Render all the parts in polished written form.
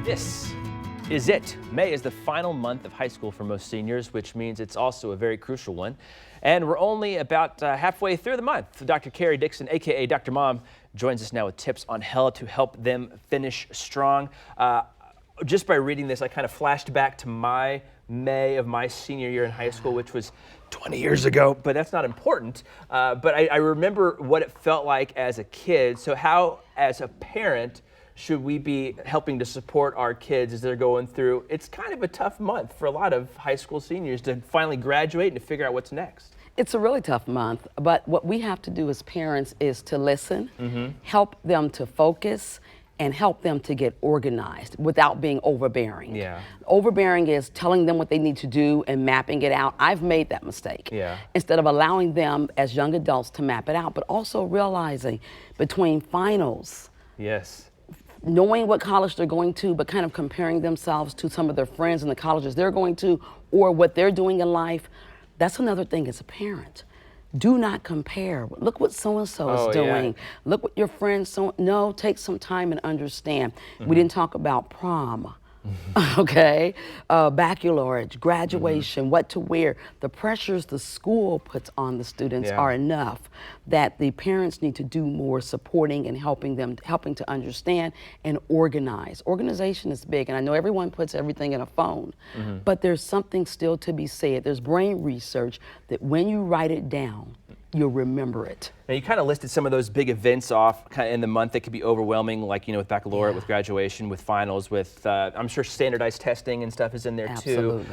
This is it. May is the final month of high school for most seniors, which means it's also a very crucial one. And we're only about halfway through the month. Dr. Kerry Dixon, aka Dr. Mom, joins us now with tips on how to help them finish strong. Just by reading this, I kind of flashed back to my May of my senior year in high school, which was 20 years ago, but that's not important. But I remember what it felt like as a kid. So how, as a parent, should we be helping to support our kids as they're going through? It's kind of a tough month for a lot of high school seniors to finally graduate and to figure out what's next. It's a really tough month, but what we have to do as parents is to listen, help them to focus, and help them to get organized without being overbearing. Yeah. Overbearing is telling them what they need to do and mapping it out. I've made that mistake. Yeah. Instead of allowing them as young adults to map it out, but also realizing between finals, Yes. knowing what college they're going to, but kind of comparing themselves to some of their friends in the colleges they're going to or what they're doing in life. That's another thing as a parent. Do not compare. Look what so-and-so is doing. Yeah. Look what your friends, no, take some time and understand. We didn't talk about prom, okay? Baccalaureate, graduation, what to wear. The pressures the school puts on the students are enough that the parents need to do more supporting and helping to understand and organize. Organization is big, and I know everyone puts everything in a phone, but there's something still to be said. There's brain research that when you write it down, you'll remember it. Now you kind of listed some of those big events off kind of in the month that could be overwhelming, like, you know, with baccalaureate, with graduation, with finals, with I'm sure standardized testing and stuff is in there too.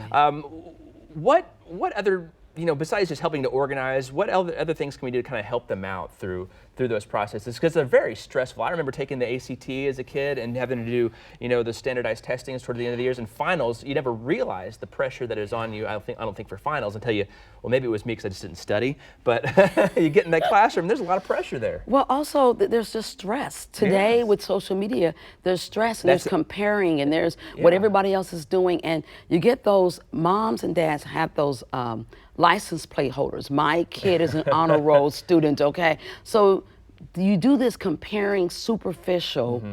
What other, you know, besides just helping to organize, what other things can we do to kind of help them out through those processes? Because they're very stressful. I remember taking the ACT as a kid and having to do, you know, the standardized testings toward the end of the years. And finals, you never realize the pressure that is on you. I don't think for finals until you, well, maybe it was me because I just didn't study. But you get in that classroom, there's a lot of pressure there. Well, also there's just stress today with social media. There's stress and there's comparing and there's what everybody else is doing, and you get those moms and dads have those license plate holders. My kid is an honor roll student, okay? So you do this comparing superficial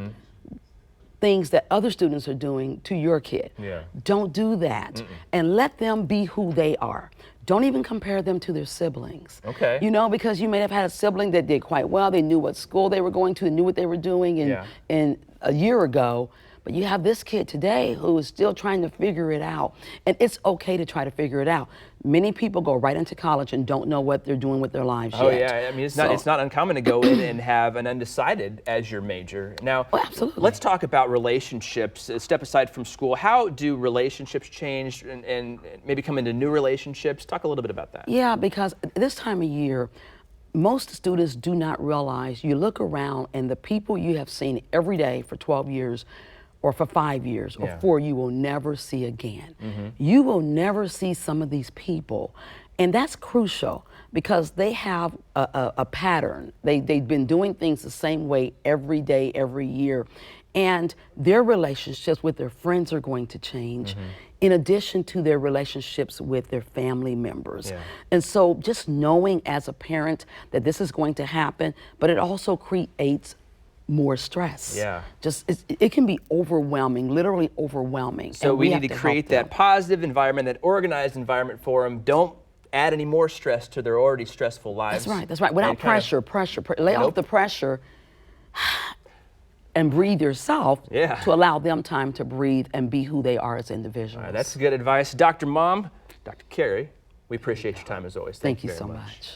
things that other students are doing to your kid. Don't do that. And let them be who they are. Don't even compare them to their siblings. Okay. You know, because you may have had a sibling that did quite well. They knew what school they were going to, knew what they were doing in a year ago. But you have this kid today who is still trying to figure it out. And it's okay to try to figure it out. Many people go right into college and don't know what they're doing with their lives yet. Oh yeah, I mean, it's not uncommon to go in and have an undecided as your major. Now, absolutely. Let's talk about relationships. Step aside from school. How do relationships change and maybe come into new relationships? Talk a little bit about that. Yeah, because this time of year, most students do not realize, you look around and the people you have seen every day for 12 years, or for 5 years, or 4, you will never see again. You will never see some of these people. And that's crucial because they have a pattern. They've been doing things the same way every day, every year. And their relationships with their friends are going to change in addition to their relationships with their family members. And so just knowing as a parent that this is going to happen, but it also creates more stress. It can be overwhelming, literally overwhelming. So we need to create that positive environment, that organized environment for them. Don't add any more stress to their already stressful lives. That's right. Without pressure, lay off the pressure and breathe yourself to allow them time to breathe and be who they are as individuals. That's good advice. Dr. Mom, Dr. Kerry, we appreciate your time as always. Thank you so much.